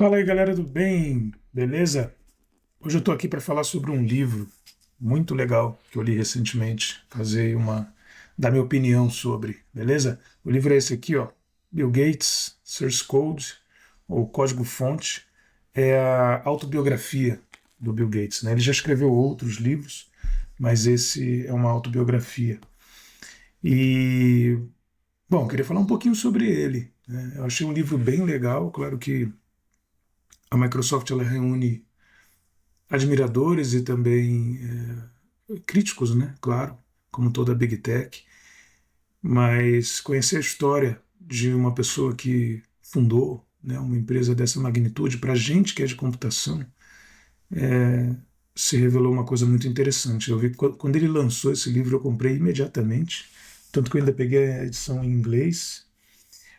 Fala aí, galera do bem, beleza? Hoje eu estou aqui para falar sobre um livro muito legal que eu li recentemente, dar minha opinião sobre, beleza? O livro é esse aqui, ó, Bill Gates, Source Code, ou Código-Fonte, é a autobiografia do Bill Gates, né? Ele já escreveu outros livros, mas esse é uma autobiografia. E, bom, queria falar um pouquinho sobre ele, né? Eu achei um livro bem legal, claro que a Microsoft ela reúne admiradores e também críticos, né? Claro, como toda Big Tech, mas conhecer a história de uma pessoa que fundou, né, uma empresa dessa magnitude, para a gente que é de computação, se revelou uma coisa muito interessante. Eu vi que quando ele lançou esse livro, eu comprei imediatamente, tanto que eu ainda peguei a edição em inglês.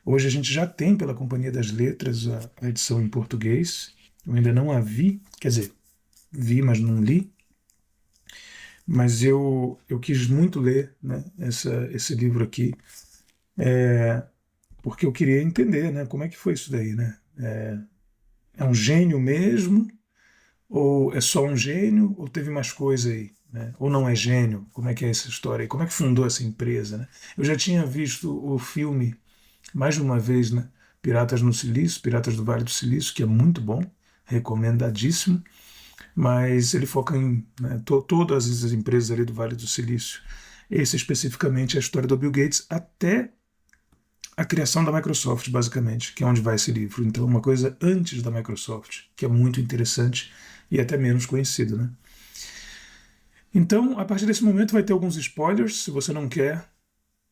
Hoje a gente já tem pela Companhia das Letras a edição em português. Eu ainda não a vi, quer dizer, vi, mas não li. Mas eu quis muito ler, né, esse livro aqui, porque eu queria entender, né, como é que foi isso daí, né? É um gênio mesmo? Ou é só um gênio? Ou teve mais coisa aí? Né? Ou não é gênio? Como é que é essa história aí? Como é que fundou essa empresa? Né? Eu já tinha visto o filme mais de uma vez, né? Piratas no Silício, Piratas do Vale do Silício, que é muito bom, recomendadíssimo, mas ele foca em, né, todas as empresas ali do Vale do Silício. Esse especificamente é a história do Bill Gates até a criação da Microsoft, basicamente, que é onde vai esse livro. Então, uma coisa antes da Microsoft, que é muito interessante e até menos conhecido, né? Então, a partir desse momento vai ter alguns spoilers. Se você não quer,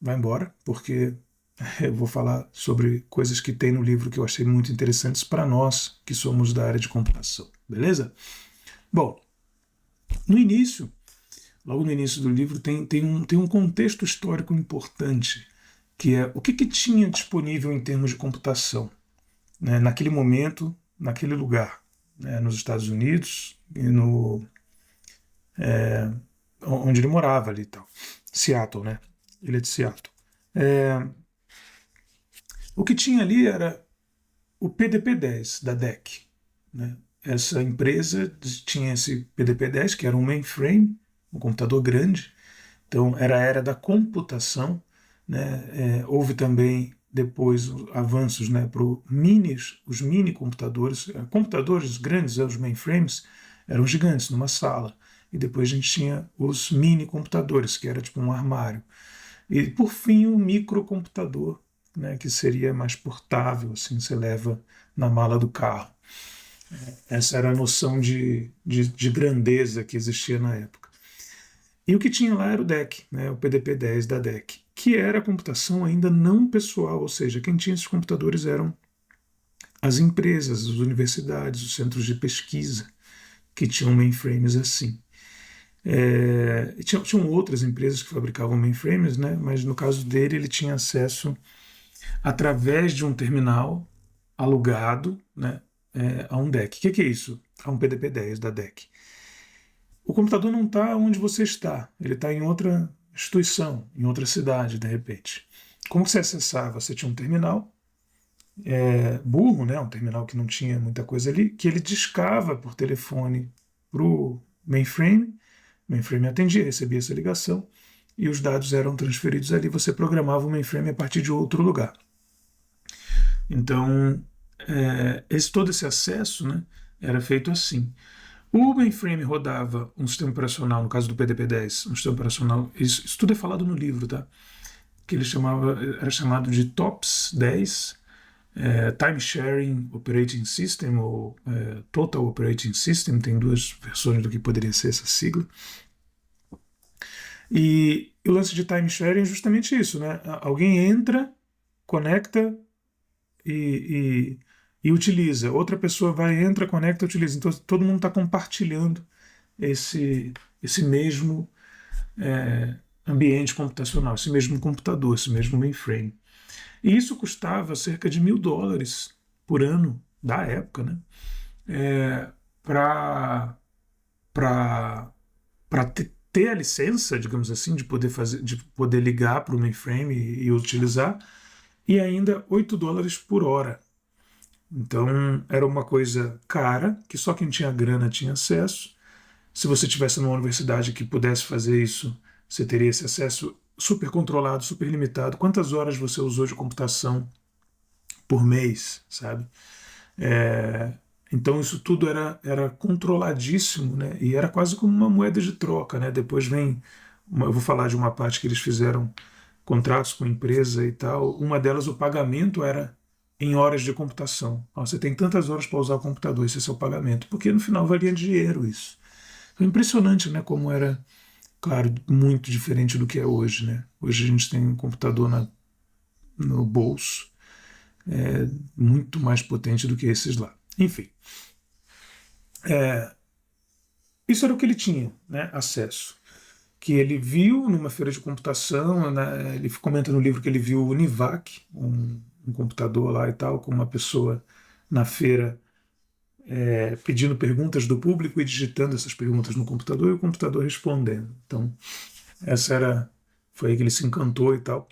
vai embora, porque eu vou falar sobre coisas que tem no livro que eu achei muito interessantes para nós que somos da área de computação, beleza? Bom, no início, logo no início do livro, tem um contexto histórico importante, que é o que tinha disponível em termos de computação, né, naquele momento, naquele lugar, né, nos Estados Unidos e onde ele morava ali e tal. Seattle, né? Ele é de Seattle. É, o que tinha ali era o PDP-10 da DEC, né? Essa empresa tinha esse PDP-10, que era um mainframe, um computador grande. Então, era a era da computação. Né? Houve também depois avanços, né, para os mini computadores. Computadores grandes, os mainframes, eram gigantes numa sala. E depois a gente tinha os mini computadores, que era tipo um armário. E por fim o microcomputador, né, que seria mais portável, assim, você leva na mala do carro. Essa era a noção de grandeza que existia na época. E o que tinha lá era o DEC, né, o PDP-10 da DEC, que era a computação ainda não pessoal, ou seja, quem tinha esses computadores eram as empresas, as universidades, os centros de pesquisa, que tinham mainframes assim. Tinham outras empresas que fabricavam mainframes, né, mas no caso dele ele tinha acesso através de um terminal alugado, né, a um DEC. O que é isso? A um PDP-10 da DEC. O computador não está onde você está, ele está em outra instituição, em outra cidade, de repente. Como você acessava? Você tinha um terminal burro, né, um terminal que não tinha muita coisa ali, que ele discava por telefone para o mainframe. O mainframe atendia, recebia essa ligação e os dados eram transferidos ali. Você programava o mainframe a partir de outro lugar. Então, todo esse acesso, né, era feito assim. O mainframe rodava um sistema operacional, no caso do PDP-10, um sistema operacional, isso tudo é falado no livro, tá? Que era chamado de TOPS 10, Time Sharing Operating System, ou Total Operating System, tem duas versões do que poderia ser essa sigla. E o lance de time sharing é justamente isso, né? Alguém entra, conecta e utiliza. Outra pessoa vai, entra, conecta, utiliza. Então todo mundo está compartilhando esse mesmo ambiente computacional, esse mesmo computador, esse mesmo mainframe. E isso custava cerca de $1.000 por ano da época, né? Para ter a licença, digamos assim, de poder ligar para o mainframe e utilizar, e ainda $8 por hora. Então era uma coisa cara, que só quem tinha grana tinha acesso. Se você tivesse numa universidade que pudesse fazer isso, você teria esse acesso super controlado, super limitado. Quantas horas você usou de computação por mês, sabe? É, então isso tudo era controladíssimo, né? E era quase como uma moeda de troca, né? Depois vem, eu vou falar de uma parte que eles fizeram contratos com empresa e tal. Uma delas, o pagamento era em horas de computação. Ó, você tem tantas horas para usar o computador, esse é seu pagamento, porque no final valia dinheiro isso. É impressionante, né? Como era, claro, muito diferente do que é hoje, né? Hoje a gente tem um computador no bolso, muito mais potente do que esses lá. Enfim, isso era o que ele tinha, né, acesso. Que ele viu numa feira de computação, né, ele comenta no livro que ele viu o Univac, um computador lá e tal, com uma pessoa na feira pedindo perguntas do público e digitando essas perguntas no computador e o computador respondendo. Então, essa foi aí que ele se encantou e tal.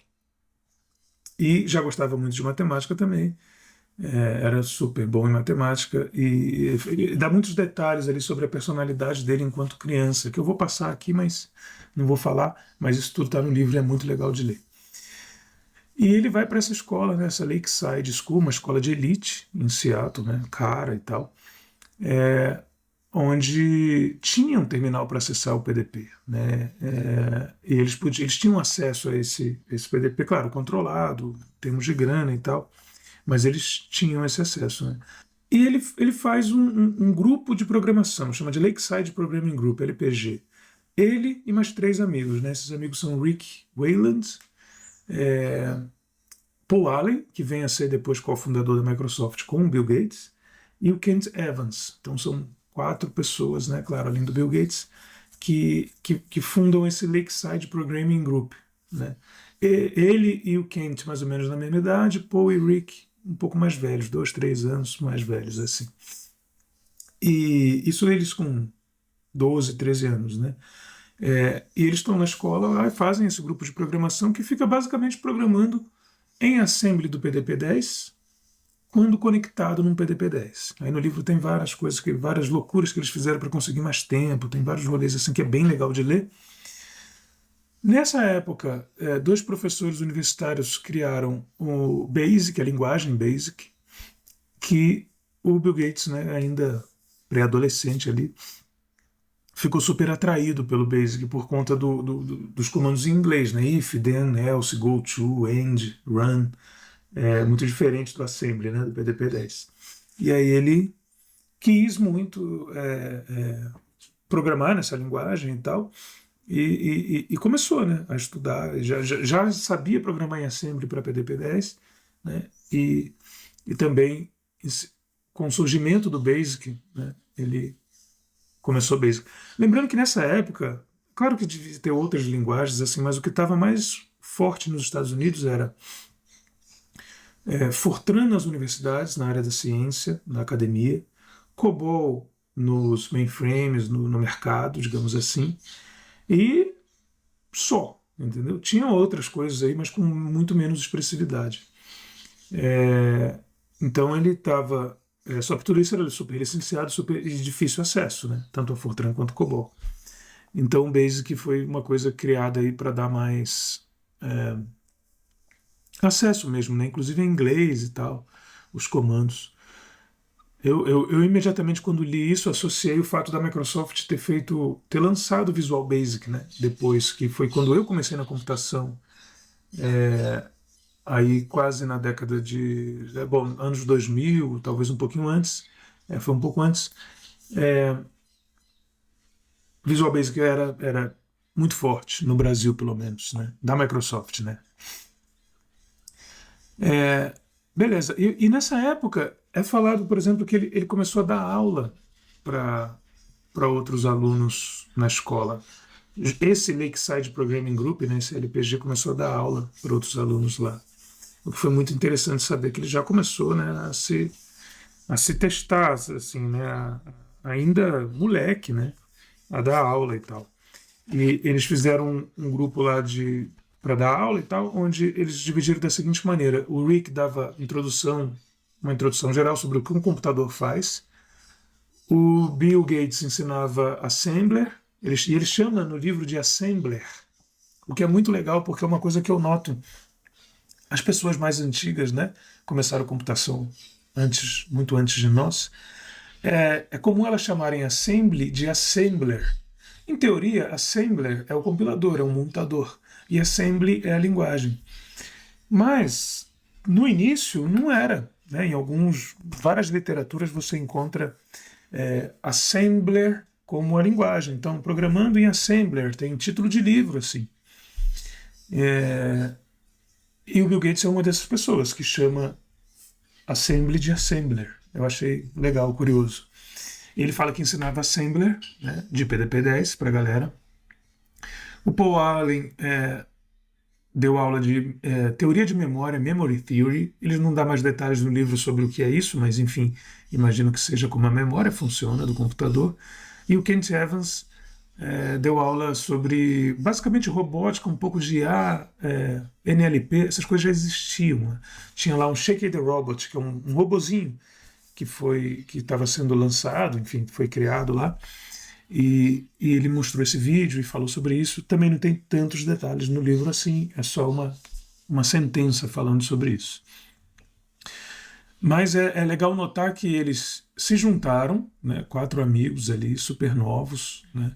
E já gostava muito de matemática também, era super bom em matemática e dá muitos detalhes ali sobre a personalidade dele enquanto criança, que eu vou passar aqui, mas não vou falar, mas isso tudo está no livro e é muito legal de ler. E ele vai para essa escola, né, essa Lakeside School, uma escola de elite em Seattle, né, cara e tal, onde tinha um terminal para acessar o PDP, né, e eles tinham acesso a esse PDP, claro, controlado, em termos de grana e tal, mas eles tinham esse acesso, né? E ele faz um grupo de programação, chama de Lakeside Programming Group, LPG. Ele e mais 3 amigos, né? Esses amigos são Rick Wayland, Paul Allen, que vem a ser depois cofundador da Microsoft com o Bill Gates, e o Kent Evans. Então são 4 pessoas, né? Claro, além do Bill Gates, que fundam esse Lakeside Programming Group, né? Ele e o Kent mais ou menos na mesma idade, Paul e Rick um pouco mais velhos, 2, 3 anos mais velhos, assim. E isso eles com 12, 13 anos, né? E eles estão na escola lá e fazem esse grupo de programação que fica basicamente programando em assembly do PDP-10 quando conectado num PDP-10. Aí no livro tem várias coisas, várias loucuras que eles fizeram para conseguir mais tempo, tem vários rolês assim que é bem legal de ler. Nessa época, 2 professores universitários criaram o BASIC, a linguagem BASIC, que o Bill Gates, né, ainda pré-adolescente ali, ficou super atraído pelo BASIC por conta dos comandos em inglês, né? If, then, else, go to, end, run, muito diferente do assembly, né, do PDP-10. E aí ele quis muito programar nessa linguagem e tal, e começou, né, a estudar. Já sabia programar em assembly para PDP-10, né, e também com o surgimento do BASIC, né, ele começou BASIC. Lembrando que nessa época, claro que devia ter outras linguagens assim, mas o que estava mais forte nos Estados Unidos era Fortran nas universidades, na área da ciência, na academia, COBOL nos mainframes, no mercado, digamos assim, e só, entendeu? Tinha outras coisas aí, mas com muito menos expressividade. Então ele estava. Só que tudo isso era super licenciado, super de difícil acesso, né? Tanto a Fortran quanto o COBOL. Então o BASIC foi uma coisa criada aí para dar mais acesso mesmo, né? Inclusive em inglês e tal, os comandos. Eu imediatamente, quando li isso, associei o fato da Microsoft ter lançado o Visual Basic, né? Depois, que foi quando eu comecei na computação, aí quase na década anos 2000, talvez um pouquinho antes, foi um pouco antes, Visual Basic era muito forte, no Brasil pelo menos, né? Da Microsoft, né? Beleza, e nessa época é falado, por exemplo, que ele começou a dar aula para outros alunos na escola. Esse Lakeside Programming Group, né, esse LPG, começou a dar aula para outros alunos lá. O que foi muito interessante saber que ele já começou, né, a se testar, assim, né, ainda moleque, né, a dar aula e tal. E eles fizeram um grupo lá para dar aula e tal, onde eles dividiram da seguinte maneira: o Rick dava introdução uma introdução geral sobre o que um computador faz. O Bill Gates ensinava Assembler, e ele chama no livro de Assembler, o que é muito legal porque é uma coisa que eu noto. As pessoas mais antigas, né, começaram a computação muito antes de nós. É comum elas chamarem assembly de assembler. Em teoria, assembler é o compilador, é o montador, e assembly é a linguagem. Mas no início não era, né? Em várias literaturas você encontra assembler como a linguagem. Então, programando em assembler tem título de livro assim. E o Bill Gates é uma dessas pessoas que chama assembly de assembler. Eu achei legal, curioso. Ele fala que ensinava assembler, né, de PDP-10 para a galera. O Paul Allen deu aula de teoria de memória, memory theory. Ele não dá mais detalhes no livro sobre o que é isso, mas enfim, imagino que seja como a memória funciona do computador. E o Kent Evans deu aula sobre basicamente robótica, um pouco de IA, NLP, essas coisas já existiam. Né? Tinha lá um Shake the Robot, que é um robozinho que estava sendo lançado, enfim, foi criado lá. E ele mostrou esse vídeo e falou sobre isso. Também não tem tantos detalhes no livro assim, é só uma sentença falando sobre isso. Mas é legal notar que eles se juntaram, né, 4 amigos ali, super novos, né,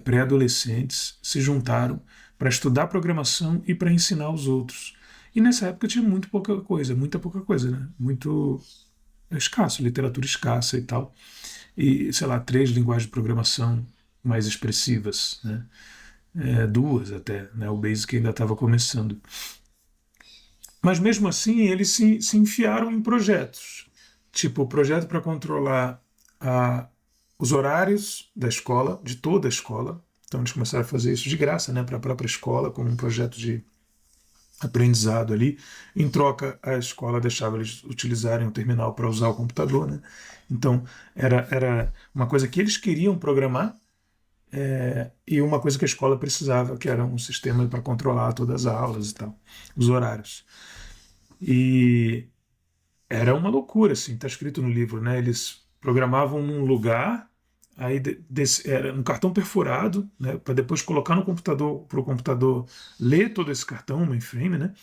pré-adolescentes, se juntaram para estudar programação e para ensinar os outros. E nessa época tinha muita pouca coisa, né? Muito escasso, literatura escassa e tal. E, sei lá, 3 linguagens de programação mais expressivas, né? 2 até, né? O Basic ainda estava começando. Mas mesmo assim eles se enfiaram em projetos. Tipo, o projeto para controlar os horários da escola, de toda a escola. Então eles começaram a fazer isso de graça, né, para a própria escola, como um projeto de aprendizado ali. Em troca, a escola deixava eles utilizarem o terminal para usar o computador. Né? Então era uma coisa que eles queriam programar e uma coisa que a escola precisava, que era um sistema para controlar todas as aulas e tal, os horários. E era uma loucura, assim, está escrito no livro, né? Eles programavam num lugar, aí era um cartão perfurado, né? Para depois colocar no computador, para o computador ler todo esse cartão, mainframe, né?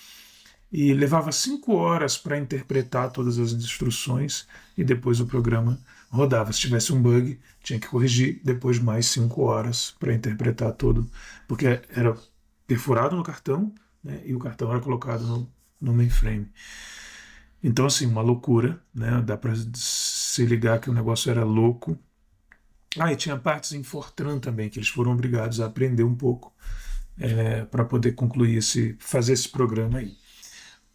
E levava 5 horas para interpretar todas as instruções e depois o programa rodava. Se tivesse um bug, tinha que corrigir, depois mais 5 horas para interpretar todo, porque era perfurado no cartão, né? E o cartão era colocado no mainframe. Então, assim, uma loucura, né? Dá para se ligar que o negócio era louco. E tinha partes em Fortran também, que eles foram obrigados a aprender um pouco para poder fazer esse programa aí.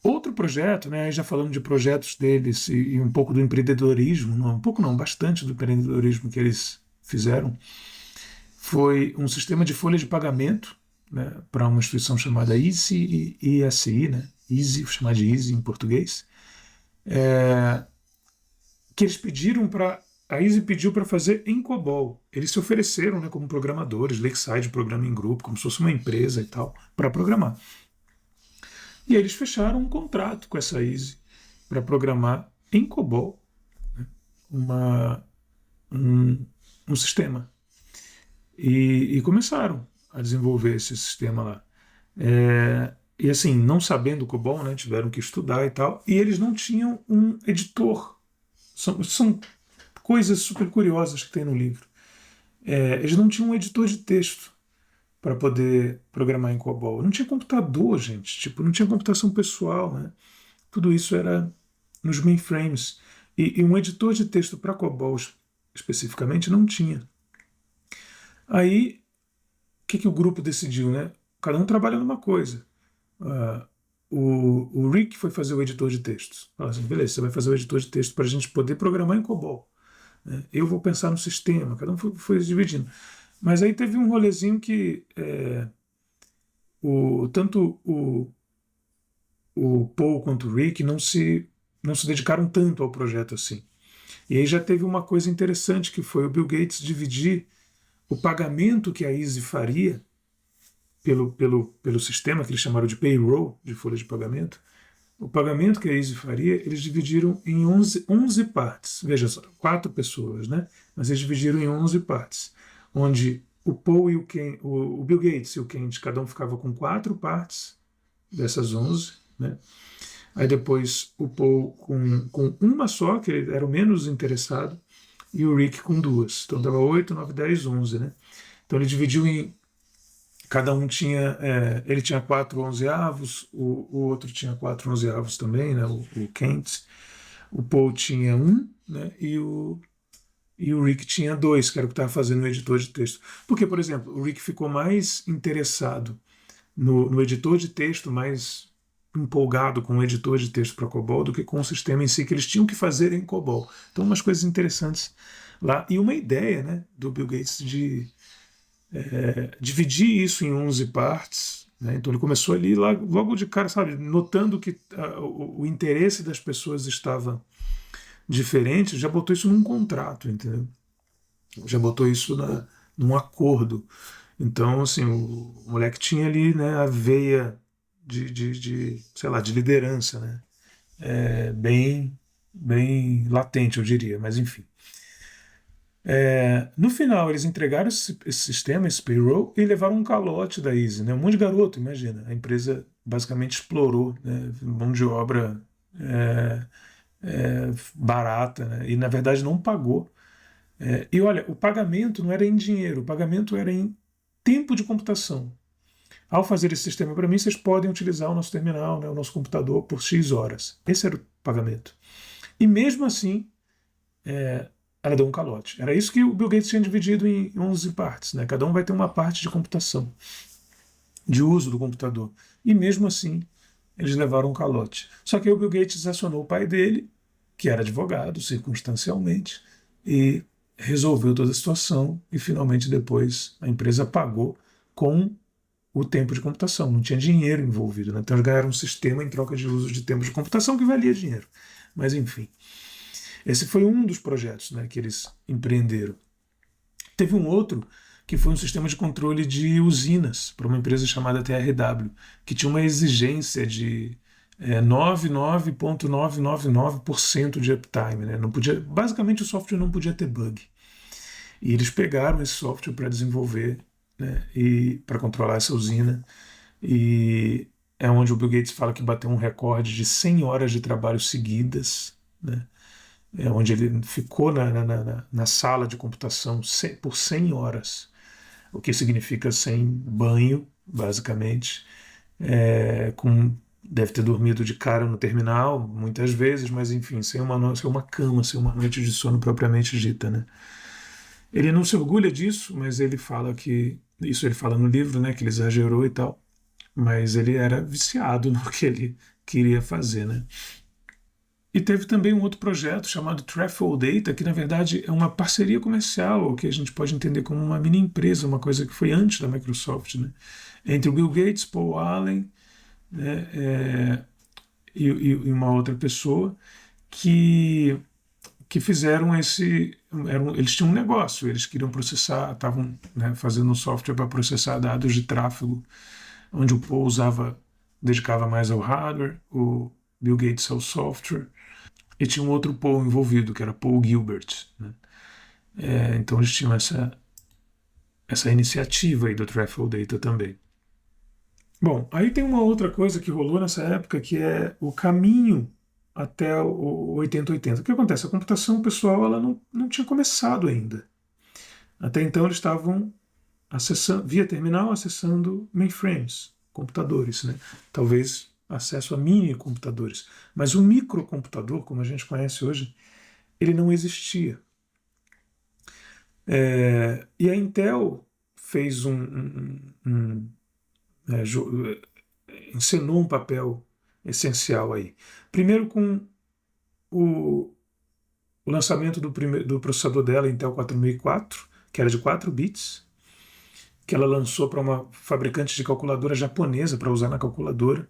Outro projeto, né, aí já falando de projetos deles e um pouco do empreendedorismo, não, um pouco não, bastante do empreendedorismo que eles fizeram, foi um sistema de folha de pagamento, né, para uma instituição chamada ISI, né, Easy, vou chamar de Easy em português, que eles pediram a Easy pediu para fazer em COBOL. Eles se ofereceram, né, como programadores, Lakeside programa em grupo, como se fosse uma empresa e tal, para programar. E aí eles fecharam um contrato com essa Easy para programar em COBOL, né, um sistema. E começaram a desenvolver esse sistema lá. E assim, não sabendo COBOL, né, tiveram que estudar e tal, e eles não tinham um editor. São coisas super curiosas que tem no livro. Eles não tinham um editor de texto para poder programar em COBOL. Não tinha computador, gente. Tipo, não tinha computação pessoal. Né? Tudo isso era nos mainframes. E um editor de texto para COBOL especificamente não tinha. Aí, o que o grupo decidiu? Né? Cada um trabalha numa coisa. O Rick foi fazer o editor de textos. Falou assim, beleza, você vai fazer o editor de texto para a gente poder programar em COBOL. Né? Eu vou pensar no sistema. Cada um foi se dividindo. Mas aí teve um rolezinho que tanto o Paul quanto o Rick não se dedicaram tanto ao projeto assim. E aí já teve uma coisa interessante que foi o Bill Gates dividir o pagamento que a Easy faria pelo sistema que eles chamaram de payroll, de folha de pagamento, O pagamento que a Easy faria, eles dividiram em 11 partes. Veja só, 4 pessoas, né? Mas eles dividiram em 11 partes, onde o Paul e o Bill Gates e o Kent, cada um ficava com 4 partes dessas 11, né? Aí depois o Paul com uma só, que ele era o menos interessado, e o Rick com 2. Então dava 8, 9, 10, 11, né? Então ele dividiu em. Cada um tinha. Ele tinha 4 onzeavos, o outro tinha 4 onzeavos também, né? O Kent. O Paul tinha 1, né? E o Rick tinha 2, que era o que estava fazendo no editor de texto. Porque, por exemplo, o Rick ficou mais interessado no editor de texto, mais empolgado com o editor de texto para COBOL do que com o sistema em si, que eles tinham que fazer em COBOL. Então, umas coisas interessantes lá. E uma ideia, né, do Bill Gates de dividir isso em 11 partes. Né? Então, ele começou ali, logo de cara, sabe, notando que o interesse das pessoas estava diferente, já botou isso num contrato, entendeu? Já botou isso num acordo. Então, assim, o moleque tinha ali, né, a veia sei lá, de liderança, né? Bem latente, eu diria, mas enfim. No final, eles entregaram esse sistema, esse payroll, e levaram um calote da Easy, né? Um monte de garoto, imagina. A empresa basicamente explorou, né? Mão de obra barata, né? E na verdade não pagou. E olha, o pagamento não era em dinheiro, o pagamento era em tempo de computação. Ao fazer esse sistema para mim, vocês podem utilizar o nosso terminal, né, o nosso computador, por X horas. Esse era o pagamento. E mesmo assim, ela deu um calote. Era isso que o Bill Gates tinha dividido em 11 partes. Né? Cada um vai ter uma parte de computação, de uso do computador. E mesmo assim, eles levaram um calote. Só que aí o Bill Gates acionou o pai dele, que era advogado, circunstancialmente, e resolveu toda a situação. E finalmente depois a empresa pagou com o tempo de computação. Não tinha dinheiro envolvido. Né? Então eles ganharam um sistema em troca de uso de tempo de computação que valia dinheiro. Mas enfim. Esse foi um dos projetos, né, que eles empreenderam. Teve um outro que foi um sistema de controle de usinas para uma empresa chamada TRW, que tinha uma exigência de 99,999% de uptime. Né? Não podia, basicamente o software não podia ter bug. E eles pegaram esse software para desenvolver, né, e para controlar essa usina. E é onde o Bill Gates fala que bateu um recorde de 100 horas de trabalho seguidas, né? Onde ele ficou na sala de computação por 100 horas, o que significa sem banho, basicamente. Deve ter dormido de cara no terminal, muitas vezes, mas enfim, sem uma cama, sem uma noite de sono propriamente dita. Né? Ele não se orgulha disso, mas ele fala que, isso ele fala no livro, né, que ele exagerou e tal, mas ele era viciado no que ele queria fazer. Né? E teve também um outro projeto chamado Truffle Data, que na verdade é uma parceria comercial, ou que a gente pode entender como uma mini empresa, uma coisa que foi antes da Microsoft, né? Entre o Bill Gates, Paul Allen, né, e uma outra pessoa que fizeram eles tinham um negócio, eles queriam processar, estavam, né, fazendo um software para processar dados de tráfego, onde o Paul dedicava mais ao hardware, o Bill Gates ao software. E tinha um outro Paul envolvido, que era Paul Gilbert. Né? Então eles tinham essa iniciativa aí do Truffle Data também. Bom, aí tem uma outra coisa que rolou nessa época, que é o caminho até o 8080. O que acontece? A computação pessoal ela não tinha começado ainda. Até então eles estavam acessando, via terminal, acessando mainframes, computadores. Né? Talvez acesso a mini computadores. Mas o microcomputador, como a gente conhece hoje, ele não existia. E a Intel fez encenou um papel essencial aí. Primeiro com o lançamento do processador dela, Intel 4004, que era de 4 bits, que ela lançou para uma fabricante de calculadora japonesa para usar na calculadora.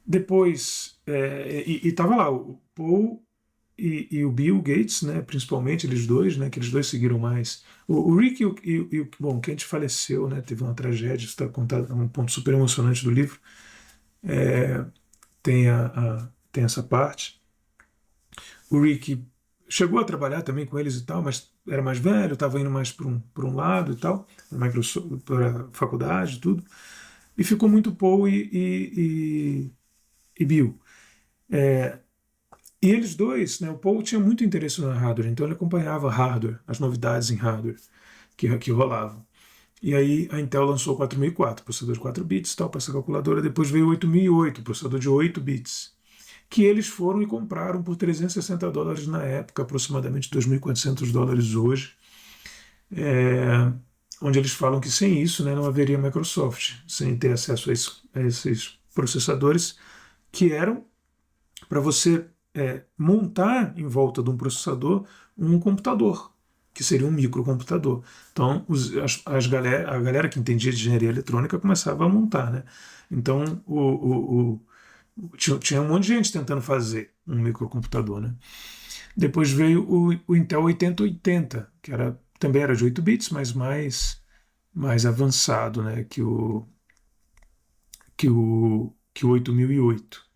Depois, estava lá o Paul e o Bill Gates, né, principalmente eles dois, né, que eles dois seguiram mais. O Rick bom, Kent faleceu, né, teve uma tragédia, isso está contado, é um ponto super emocionante do livro. tem essa parte. O Rick chegou a trabalhar também com eles e tal, mas era mais velho, estava indo mais para um lado e tal, para a faculdade e tudo. E ficou muito Paul e Bill. É, e eles dois, né, o Paul tinha muito interesse no hardware, então ele acompanhava hardware, as novidades em hardware que rolavam. E aí a Intel lançou o 4004, processador de 4 bits, tal, para essa calculadora. Depois veio o 8008, processador de 8 bits, que eles foram e compraram por $360 na época, aproximadamente $2.400 hoje, é, onde eles falam que sem isso, né, não haveria Microsoft, sem ter acesso a esses processadores que eram para você montar em volta de um processador um computador, que seria um microcomputador. Então, a galera que entendia de engenharia eletrônica começava a montar, né? Então, tinha um monte de gente tentando fazer um microcomputador, né? Depois veio o Intel 8080, que também era de 8 bits, mas mais avançado, né? Que o 8008.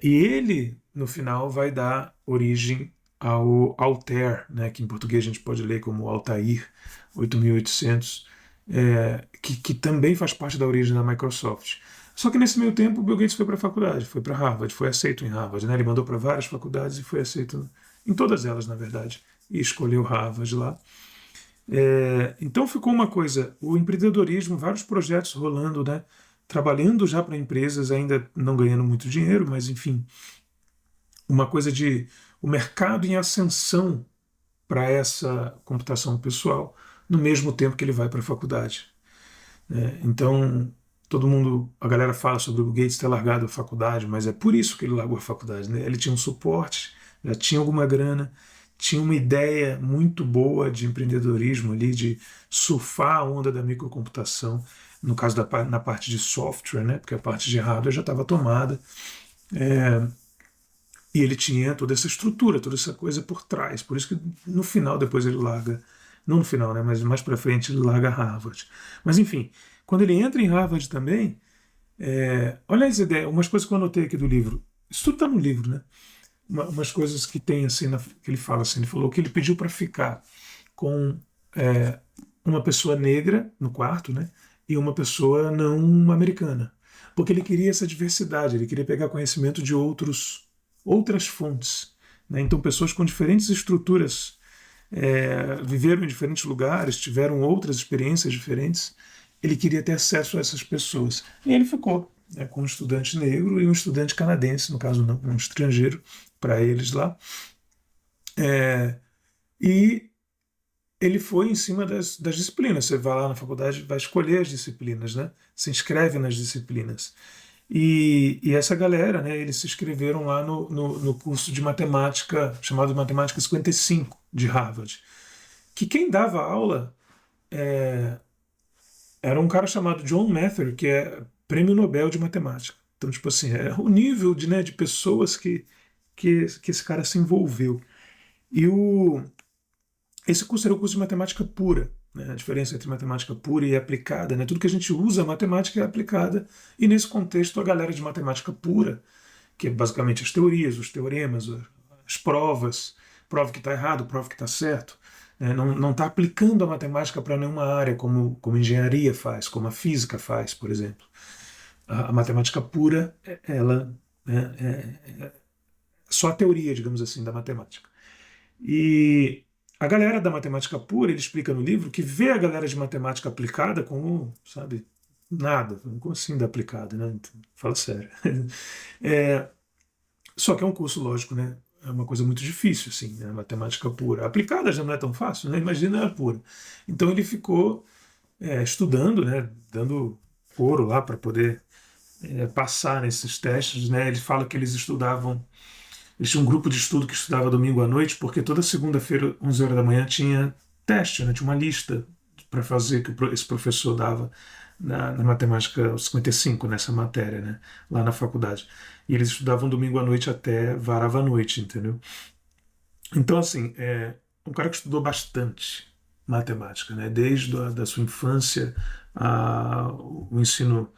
E ele, no final, vai dar origem ao Altair, né, que em português a gente pode ler como Altair 8800, que também faz parte da origem da Microsoft. Só que nesse meio tempo o Bill Gates foi para a faculdade, foi para Harvard, foi aceito em Harvard, né? Ele mandou para várias faculdades e foi aceito em todas elas, na verdade, e escolheu Harvard lá. Então ficou uma coisa, o empreendedorismo, vários projetos rolando, né? Trabalhando já para empresas, ainda não ganhando muito dinheiro, mas enfim, uma coisa de o mercado em ascensão para essa computação pessoal, no mesmo tempo que ele vai para a faculdade. Então, todo mundo, a galera fala sobre o Bill Gates ter largado a faculdade, mas é por isso que ele largou a faculdade, né? Ele tinha um suporte, já tinha alguma grana, tinha uma ideia muito boa de empreendedorismo ali, de surfar a onda da microcomputação, no caso na parte de software, né? Porque a parte de hardware já estava tomada. E ele tinha toda essa estrutura, toda essa coisa por trás. Por isso que no final, depois ele larga, não no final, né? Mas mais para frente ele larga Harvard. Mas enfim, quando ele entra em Harvard também, olha as ideias, umas coisas que eu anotei aqui do livro. Isso tudo está no livro, né? Umas coisas que tem assim, que ele fala assim, ele falou que ele pediu para ficar com uma pessoa negra no quarto, né, e uma pessoa não americana, porque ele queria essa diversidade, ele queria pegar conhecimento de outras fontes, né? Então pessoas com diferentes estruturas viveram em diferentes lugares, tiveram outras experiências diferentes, ele queria ter acesso a essas pessoas. E ele ficou, né, com um estudante negro e um estudante canadense, no caso não, um estrangeiro, para eles lá. E ele foi em cima das disciplinas. Você vai lá na faculdade, vai escolher as disciplinas, né? Se inscreve nas disciplinas. E essa galera, né, eles se inscreveram lá no curso de matemática, chamado Matemática 55, de Harvard. Que quem dava aula era um cara chamado John Mather, que é Prêmio Nobel de Matemática. Então, tipo assim, é o nível de pessoas que esse cara se envolveu. E esse curso era o curso de matemática pura, né? A diferença entre matemática pura e aplicada, né? Tudo que a gente usa, a matemática é aplicada, e nesse contexto a galera de matemática pura, que é basicamente as teorias, os teoremas, as provas, prova que está errado, prova que está certo, né? Não está aplicando a matemática para nenhuma área, como engenharia faz, como a física faz, por exemplo. A matemática pura, ela é só a teoria, digamos assim, da matemática. E a galera da matemática pura, ele explica no livro que vê a galera de matemática aplicada como, sabe, nada, como assim da aplicada, né? Então, fala sério. Só que é um curso, lógico, né? É uma coisa muito difícil, assim, né? Matemática pura. A aplicada já não é tão fácil, né? Imagina a pura. Então ele ficou estudando, né? Dando couro lá para poder passar nesses testes, né? Ele fala que eles estudavam. Eles tinham um grupo de estudo que estudava domingo à noite, porque toda segunda-feira, 11 horas da manhã, tinha teste, né? Tinha uma lista para fazer que esse professor dava na matemática 55, nessa matéria, né? Lá na faculdade. E eles estudavam domingo à noite até varava a noite, entendeu? Então, assim, um cara que estudou bastante matemática, né? Desde da sua infância, o ensino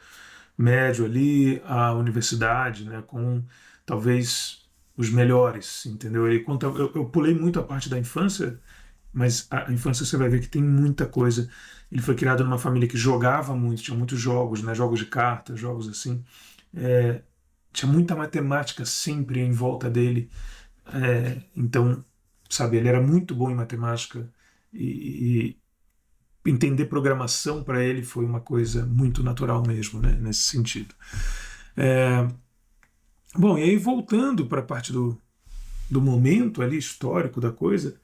médio ali à universidade, né, com talvez os melhores, entendeu? Ele conta, eu pulei muito a parte da infância, mas a infância você vai ver que tem muita coisa. Ele foi criado numa família que jogava muito, tinha muitos jogos, né, jogos de cartas, jogos assim. É, tinha muita matemática sempre em volta dele. Então, sabe, ele era muito bom em matemática e entender programação para ele foi uma coisa muito natural mesmo, né, nesse sentido. É, bom, e aí voltando para a parte do momento ali histórico da coisa,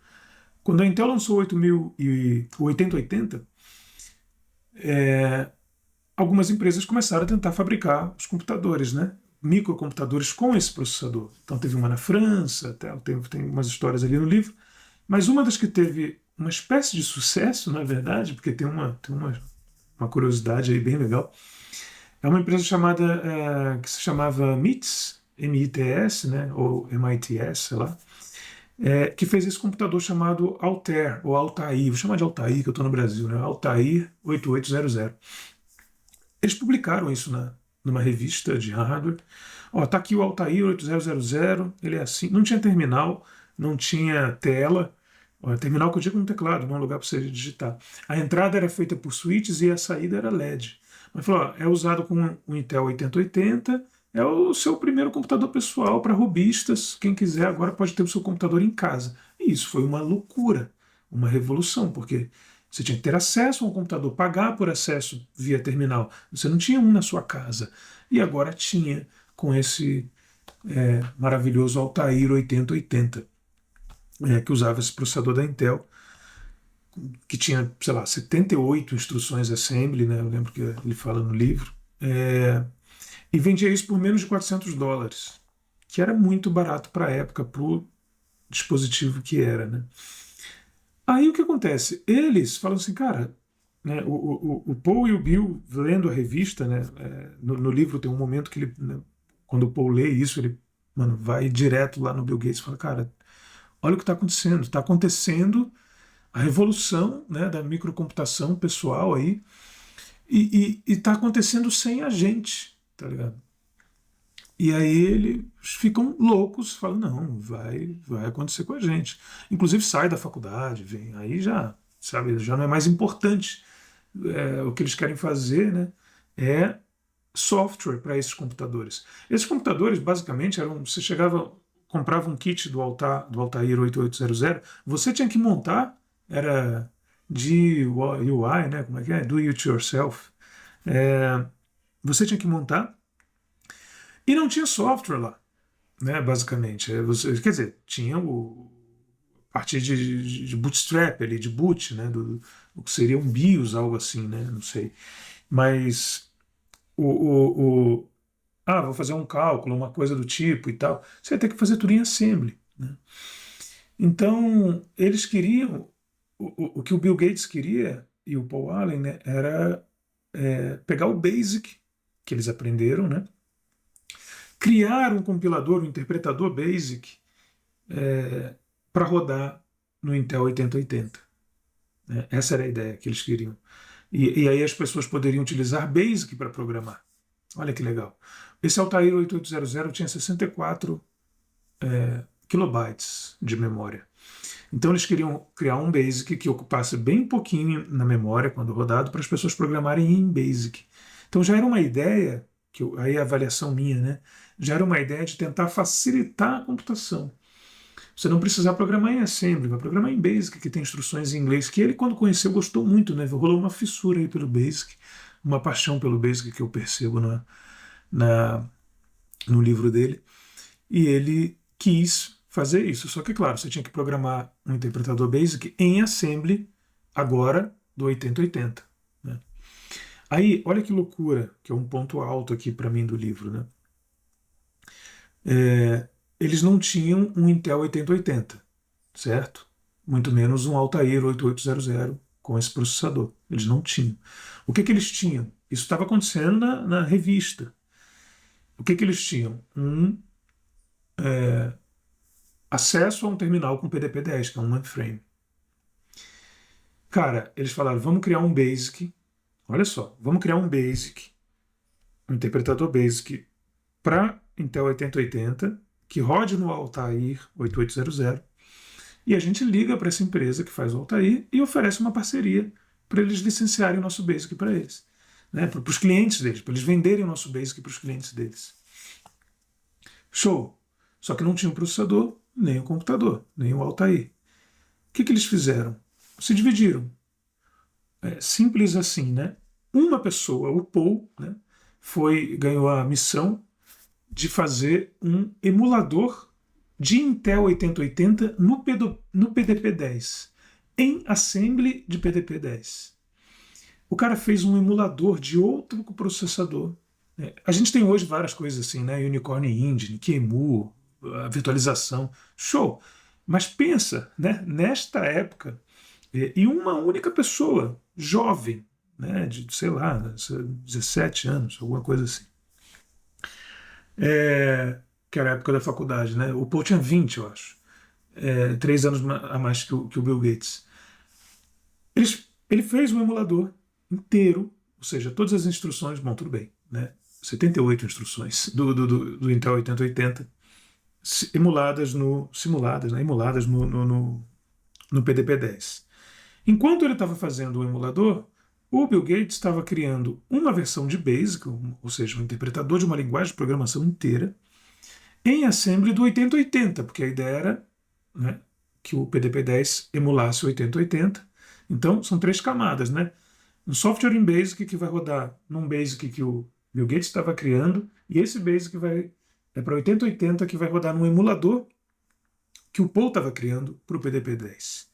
quando a Intel lançou o 8080, algumas empresas começaram a tentar fabricar os computadores, né? Microcomputadores com esse processador. Então teve uma na França, tem umas histórias ali no livro, mas uma das que teve uma espécie de sucesso, na verdade, porque uma curiosidade aí bem legal, é uma empresa que se chamava MITS, MITS, né? Ou MITS, sei lá, que fez esse computador chamado Altair, ou Altair, vou chamar de Altair, que eu estou no Brasil, né? Altair 8800. Eles publicaram isso numa revista de hardware. Ó, tá aqui o Altair 8000, ele é assim, não tinha terminal, não tinha tela. Ó, terminal que eu digo no teclado, não é um lugar para você digitar. A entrada era feita por switches e a saída era LED. Mas falou, ó, é usado com o Intel 8080, é o seu primeiro computador pessoal para hobbyistas. Quem quiser agora pode ter o seu computador em casa. E isso foi uma loucura, uma revolução, porque você tinha que ter acesso a um computador, pagar por acesso via terminal. Você não tinha um na sua casa. E agora tinha com esse maravilhoso Altair 8080, que usava esse processador da Intel, que tinha, sei lá, 78 instruções assembly, né? Eu lembro que ele fala no livro. E vendia isso por menos de US$ 400, que era muito barato para a época, para o dispositivo que era, né? Aí o que acontece? Eles falam assim, cara, né, o Paul e o Bill lendo a revista, né, no livro tem um momento que ele, né, quando o Paul lê isso, ele, mano, vai direto lá no Bill Gates e fala, cara, olha o que está acontecendo a revolução, né, da microcomputação pessoal aí, e está acontecendo sem a gente, tá ligado? E aí eles ficam loucos, falam, não, vai acontecer com a gente. Inclusive sai da faculdade, vem, aí já, sabe, já não é mais importante. O que eles querem fazer, né, é software para esses computadores. Esses computadores, basicamente, você chegava, comprava um kit do Altair 8800, você tinha que montar, era de UI, né, como é que é? Do it yourself. É, você tinha que montar e não tinha software lá, né, basicamente. Quer dizer, tinha a partir de bootstrap ali, de boot, né, o que seria um BIOS, algo assim, né, não sei. Mas vou fazer um cálculo, uma coisa do tipo e tal, você ia ter que fazer tudo em assembly, né? Então, eles queriam, o que o Bill Gates queria e o Paul Allen, né, era pegar o BASIC que eles aprenderam, né, criar um compilador, um interpretador BASIC para rodar no Intel 8080. Né? Essa era a ideia que eles queriam. E aí as pessoas poderiam utilizar BASIC para programar. Olha que legal. Esse Altair 8800 tinha 64 kilobytes de memória. Então eles queriam criar um BASIC que ocupasse bem pouquinho na memória quando rodado para as pessoas programarem em BASIC. Então já era uma ideia, aí a avaliação minha, né? Já era uma ideia de tentar facilitar a computação. Você não precisar programar em Assembly, vai programar em Basic, que tem instruções em inglês, que ele, quando conheceu, gostou muito, né? Rolou uma fissura aí pelo Basic, uma paixão pelo Basic que eu percebo na, no livro dele. E ele quis fazer isso. Só que, claro, você tinha que programar um interpretador Basic em Assembly, agora, do 8080. Né? Aí, olha que loucura, que é um ponto alto aqui para mim do livro, né? Eles não tinham um Intel 8080, certo? Muito menos um Altair 8800 com esse processador. Eles não tinham. O que eles tinham? Isso estava acontecendo na revista. O que eles tinham? Acesso a um terminal com PDP-10, que é um mainframe. Cara, eles falaram, vamos criar um BASIC. Olha só, vamos criar um BASIC um interpretador BASIC para Intel 8080, que rode no Altair 8800, e a gente liga para essa empresa que faz o Altair e oferece uma parceria para eles licenciarem o nosso BASIC para eles, né? Para os clientes deles, para eles venderem o nosso BASIC para os clientes deles. Show! Só que não tinha o processador, nem o computador, nem o Altair. O que eles fizeram? Se dividiram. Simples assim, né? Uma pessoa, o Paul, né, ganhou a missão de fazer um emulador de Intel 8080 no PDP-10, em assembly de PDP-10. O cara fez um emulador de outro processador. A gente tem hoje várias coisas assim, né? Unicorn Engine, QEMU, a virtualização, show. Mas pensa, né? Nesta época, e uma única pessoa, jovem, né? De, sei lá, 17 anos, alguma coisa assim. Que era a época da faculdade, né? O Paul tinha 20, eu acho. 3 anos a mais que o Bill Gates. Ele fez um emulador inteiro, ou seja, todas as instruções, bom, tudo bem, né? 78 instruções do Intel 8080 emuladas no PDP-10. Enquanto ele estava fazendo o emulador, o Bill Gates estava criando uma versão de BASIC, ou seja, um interpretador de uma linguagem de programação inteira, em assembly do 8080, porque a ideia era, né, que o PDP-10 emulasse o 8080. Então, são 3 camadas, né? Um software em BASIC que vai rodar num BASIC que o Bill Gates estava criando, e esse BASIC é para 8080 que vai rodar num emulador que o Paul estava criando para o PDP-10.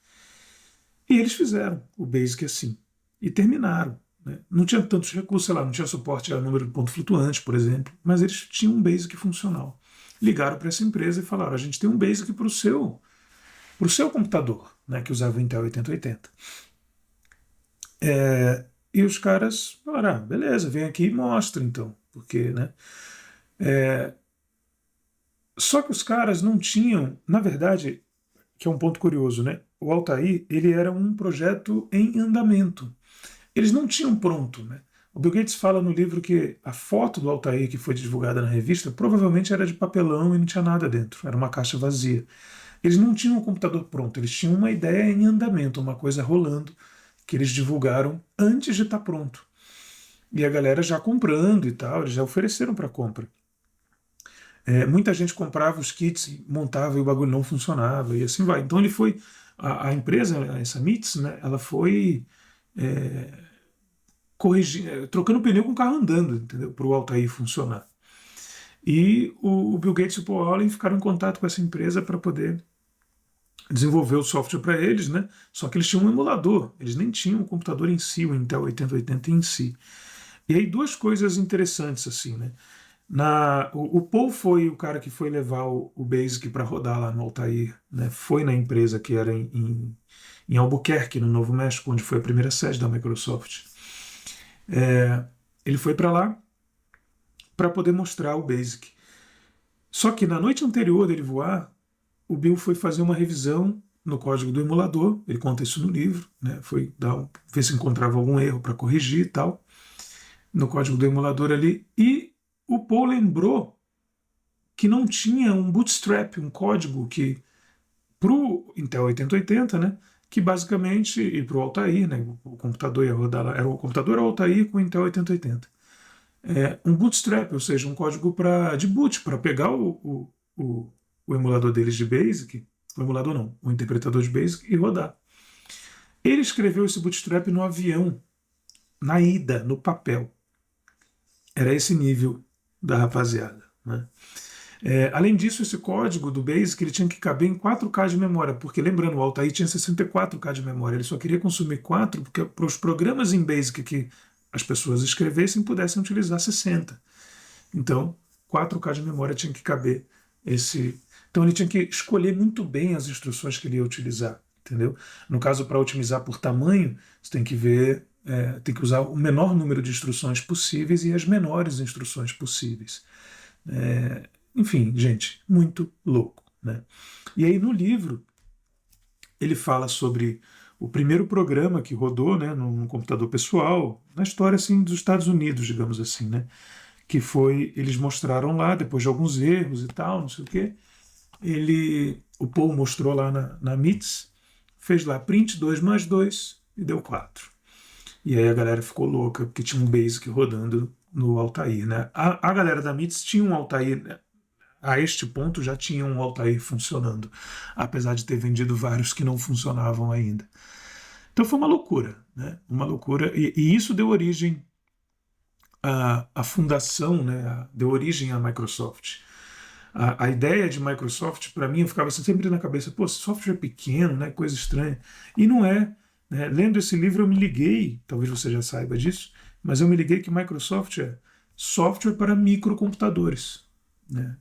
E eles fizeram o BASIC assim, e terminaram. Né? Não tinha tantos recursos, sei lá, não tinha suporte a número de ponto flutuante, por exemplo, mas eles tinham um BASIC funcional. Ligaram para essa empresa e falaram: a gente tem um BASIC para o seu computador, né, que usava o Intel 8080. E os caras falaram: beleza, vem aqui e mostra então, porque, né? Só que os caras não tinham, na verdade, que é um ponto curioso, né? O Altair, ele era um projeto em andamento. Eles não tinham pronto, né? O Bill Gates fala no livro que a foto do Altair que foi divulgada na revista provavelmente era de papelão e não tinha nada dentro, era uma caixa vazia. Eles não tinham um computador pronto, eles tinham uma ideia em andamento, uma coisa rolando, que eles divulgaram antes de estar pronto. E a galera já comprando e tal, eles já ofereceram para compra. Muita gente comprava os kits, montava e o bagulho não funcionava, e assim vai. Então ele foi, a empresa, essa MITS, né, ela foi trocando pneu com o carro andando, entendeu? Para o Altair funcionar. E o Bill Gates e o Paul Allen ficaram em contato com essa empresa para poder desenvolver o software para eles, né? Só que eles tinham um emulador, eles nem tinham o computador em si, o Intel 8080 em si. E aí 2 coisas interessantes assim, né? O Paul foi o cara que foi levar o BASIC para rodar lá no Altair, né? Foi na empresa que era em Albuquerque, no Novo México, onde foi a primeira sede da Microsoft. Ele foi para lá para poder mostrar o BASIC. Só que na noite anterior dele voar, o Bill foi fazer uma revisão no código do emulador, ele conta isso no livro, né? Foi ver se encontrava algum erro para corrigir e tal, no código do emulador ali, e o Paul lembrou que não tinha um bootstrap, um código que para o Intel 8080, né, que basicamente, e para o Altair, né, o computador ia rodar lá, o computador era o Altair com o Intel 8080. Um bootstrap, ou seja, um código de boot, para pegar o emulador deles de BASIC, o emulador não, o interpretador de BASIC e rodar. Ele escreveu esse bootstrap no avião, na ida, no papel. Era esse nível da rapaziada, né? Além disso, esse código do BASIC ele tinha que caber em 4K de memória, porque lembrando, o Altair tinha 64K de memória, ele só queria consumir 4 porque para os programas em BASIC que as pessoas escrevessem pudessem utilizar 60. Então, 4K de memória tinha que caber esse. Então ele tinha que escolher muito bem as instruções que ele ia utilizar, entendeu? No caso, para otimizar por tamanho, você tem que ver, tem que usar o menor número de instruções possíveis e as menores instruções possíveis. Enfim, gente, muito louco, né? E aí no livro ele fala sobre o primeiro programa que rodou, né, num computador pessoal, na história assim dos Estados Unidos, digamos assim, né? que foi, eles mostraram lá, depois de alguns erros e tal, não sei o quê, o Paul mostrou lá na MITS, fez lá print 2 mais 2 e deu 4. E aí a galera ficou louca, porque tinha um Basic rodando no Altair, né? A galera da MITS tinha um Altair, né? A este ponto já tinha um Altair funcionando, apesar de ter vendido vários que não funcionavam ainda. Então foi uma loucura, né? Uma loucura, e isso deu origem à fundação, né? Deu origem à Microsoft. A ideia de Microsoft, para mim, eu ficava sempre na cabeça, pô, software pequeno, né? Coisa estranha. E não é. Né? Lendo esse livro, eu me liguei, talvez você já saiba disso, mas eu me liguei que Microsoft é software para microcomputadores. Né?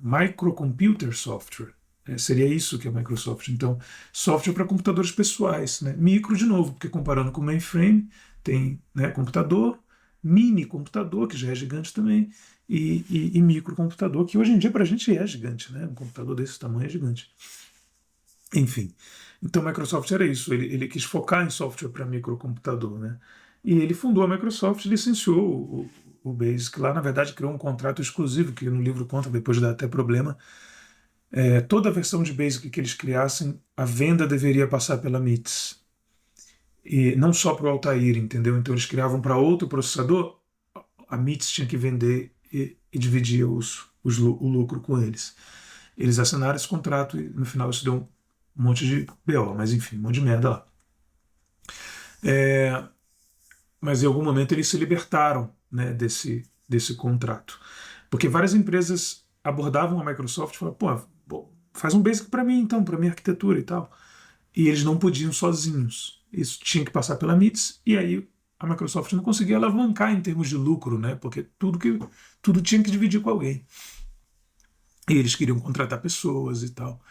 Microcomputer software. Seria isso que é a Microsoft. Então, software para computadores pessoais. Né? Micro, de novo, porque comparando com o mainframe, tem, né, computador, mini computador, que já é gigante também, e microcomputador, que hoje em dia para a gente é gigante. Né? Um computador desse tamanho é gigante. Enfim, então a Microsoft era isso, ele quis focar em software para microcomputador, né? E ele fundou a Microsoft, licenciou o Basic lá, na verdade criou um contrato exclusivo, que no livro conta, depois dá até problema. Toda a versão de Basic que eles criassem, a venda deveria passar pela MITS. E não só para o Altair, entendeu? Então eles criavam para outro processador, a MITS tinha que vender e dividia o lucro com eles. Eles assinaram esse contrato e no final isso deu um monte de BO, mas enfim, um monte de merda lá. Mas em algum momento eles se libertaram, né, desse contrato. Porque várias empresas abordavam a Microsoft e falavam, pô, faz um Basic para mim então, para minha arquitetura e tal. E eles não podiam sozinhos. Isso tinha que passar pela MITS e aí a Microsoft não conseguia alavancar em termos de lucro, né, porque tudo tinha que dividir com alguém. E eles queriam contratar pessoas e tal.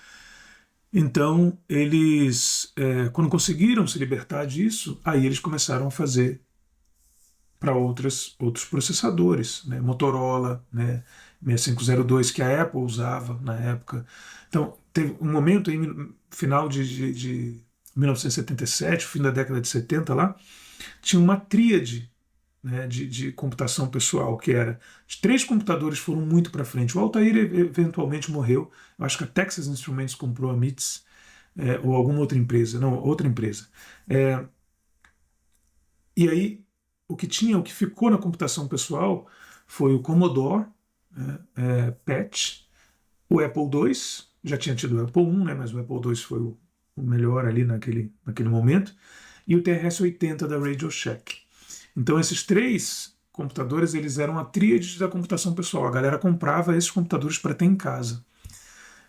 Então, eles, quando conseguiram se libertar disso, aí eles começaram a fazer para outros processadores, né? Motorola, né? 6502, que a Apple usava na época. Então, teve um momento, em final de 1977, fim da década de 70 lá, tinha uma tríade, né, de computação pessoal, que era os 3 computadores foram muito para frente. O Altair eventualmente morreu. Eu acho que a Texas Instruments comprou a MITS, ou alguma outra empresa. Não, outra empresa. E aí, o que ficou na computação pessoal foi o Commodore, PET, o Apple II, já tinha tido o Apple I, né, mas o Apple II foi o melhor ali naquele momento, e o TRS-80 da Radio Shack. Então esses 3 computadores eles eram a tríade da computação pessoal. A galera comprava esses computadores para ter em casa.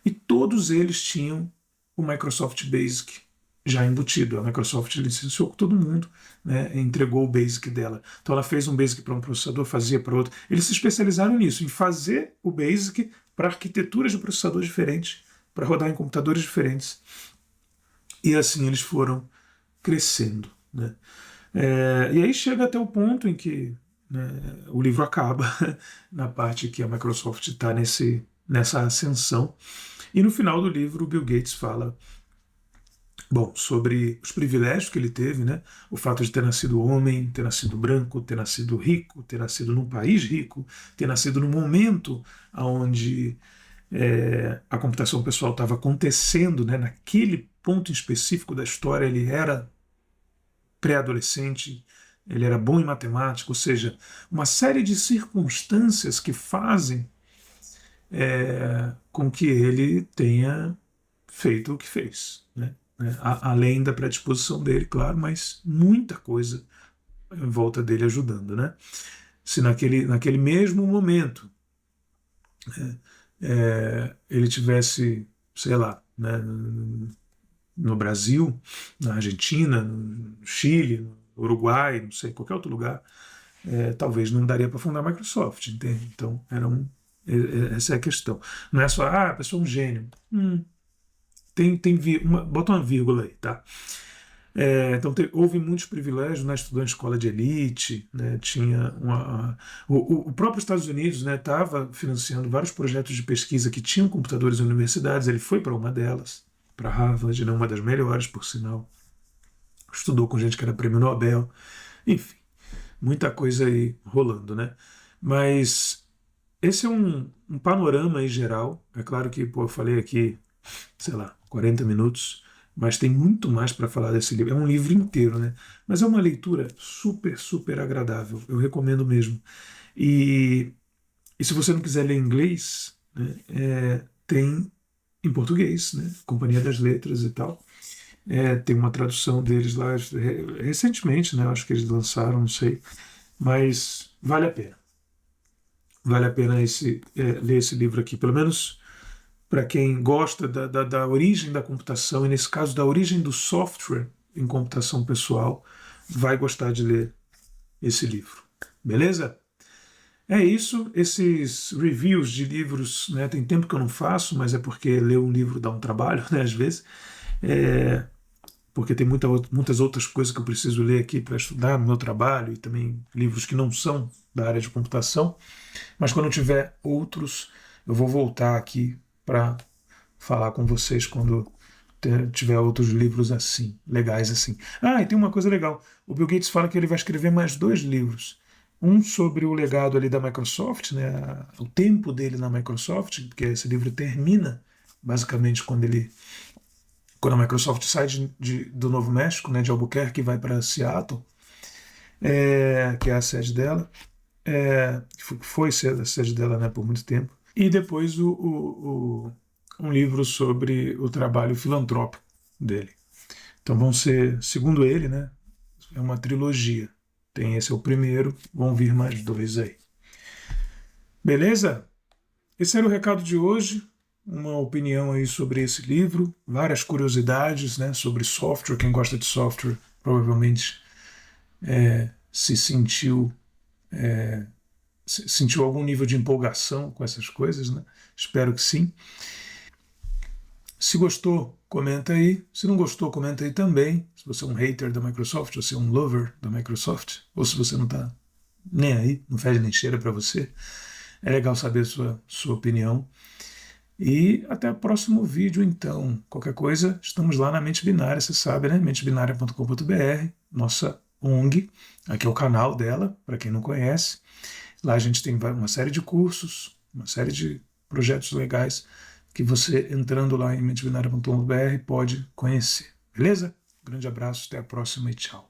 E todos eles tinham o Microsoft Basic já embutido. A Microsoft licenciou com todo mundo, né, entregou o Basic dela. Então ela fez um Basic para um processador, fazia para outro. Eles se especializaram nisso, em fazer o Basic para arquiteturas de processadores diferentes, para rodar em computadores diferentes. E assim eles foram crescendo, né? E aí chega até o ponto em que, né, o livro acaba na parte que a Microsoft está nessa ascensão. E no final do livro o Bill Gates fala, bom, sobre os privilégios que ele teve, né? O fato de ter nascido homem, ter nascido branco, ter nascido rico, ter nascido num país rico, ter nascido num momento onde a computação pessoal estava acontecendo, né? Naquele ponto específico da história ele era pré-adolescente, ele era bom em matemática, ou seja, uma série de circunstâncias que fazem com que ele tenha feito o que fez, né? Além da predisposição dele, claro, mas muita coisa em volta dele ajudando, né? Se naquele mesmo momento ele tivesse, sei lá, né, no Brasil, na Argentina, no Chile, no Uruguai, não sei, qualquer outro lugar, talvez não daria para fundar a Microsoft, entende? Então, essa é a questão. Não é só, a pessoa é um gênio. Bota uma vírgula aí, tá? Então houve muitos privilégios, né, estudando em escola de elite, né, tinha o próprio Estados Unidos estava financiando vários projetos de pesquisa que tinham computadores em universidades, ele foi para uma delas, para Harvard, né, uma das melhores, por sinal, estudou com gente que era prêmio Nobel, enfim, muita coisa aí rolando, né? Mas esse é um panorama em geral. É claro que, pô, eu falei aqui, sei lá, 40 minutos, mas tem muito mais para falar desse livro. É um livro inteiro, né? Mas é uma leitura super, super agradável. Eu recomendo mesmo. E, e se você não quiser ler em inglês, né, tem em português, né? Companhia das Letras e tal. Tem uma tradução deles lá recentemente, né? Acho que eles lançaram, não sei. Mas vale a pena. Vale a pena ler esse livro aqui. Pelo menos para quem gosta da origem da computação, e nesse caso da origem do software em computação pessoal, vai gostar de ler esse livro. Beleza? É isso, esses reviews de livros, né, tem tempo que eu não faço, mas é porque ler um livro dá um trabalho, né, às vezes, porque tem muitas outras coisas que eu preciso ler aqui para estudar no meu trabalho, e também livros que não são da área de computação, mas quando eu tiver outros, eu vou voltar aqui para falar com vocês quando tiver outros livros assim, legais assim. Ah, e tem uma coisa legal. O Bill Gates fala que ele vai escrever mais 2 livros. Um sobre o legado ali da Microsoft, né, o tempo dele na Microsoft, porque esse livro termina basicamente quando a Microsoft sai do Novo México, né, de Albuquerque, e vai para Seattle, que é a sede dela, foi a sede dela, né, por muito tempo. E depois um livro sobre o trabalho filantrópico dele. Então vão ser, segundo ele, né, é uma trilogia. Esse é o primeiro, vão vir mais 2 aí. Beleza? Esse era o recado de hoje. Uma opinião aí sobre esse livro, várias curiosidades, né, sobre software. Quem gosta de software provavelmente sentiu algum nível de empolgação com essas coisas, né? Espero que sim. Se gostou, comenta aí. Se não gostou, comenta aí também. Se você é um hater da Microsoft, ou se é um lover da Microsoft, ou se você não está nem aí, não fede nem cheira para você, é legal saber a sua opinião. E até o próximo vídeo, então. Qualquer coisa, estamos lá na Mente Binária, você sabe, né? mentebinaria.com.br, nossa ONG. Aqui é o canal dela, para quem não conhece. Lá a gente tem uma série de cursos, uma série de projetos legais que você, entrando lá em mentebinaria.com.br, pode conhecer. Beleza? Grande abraço, até a próxima e tchau.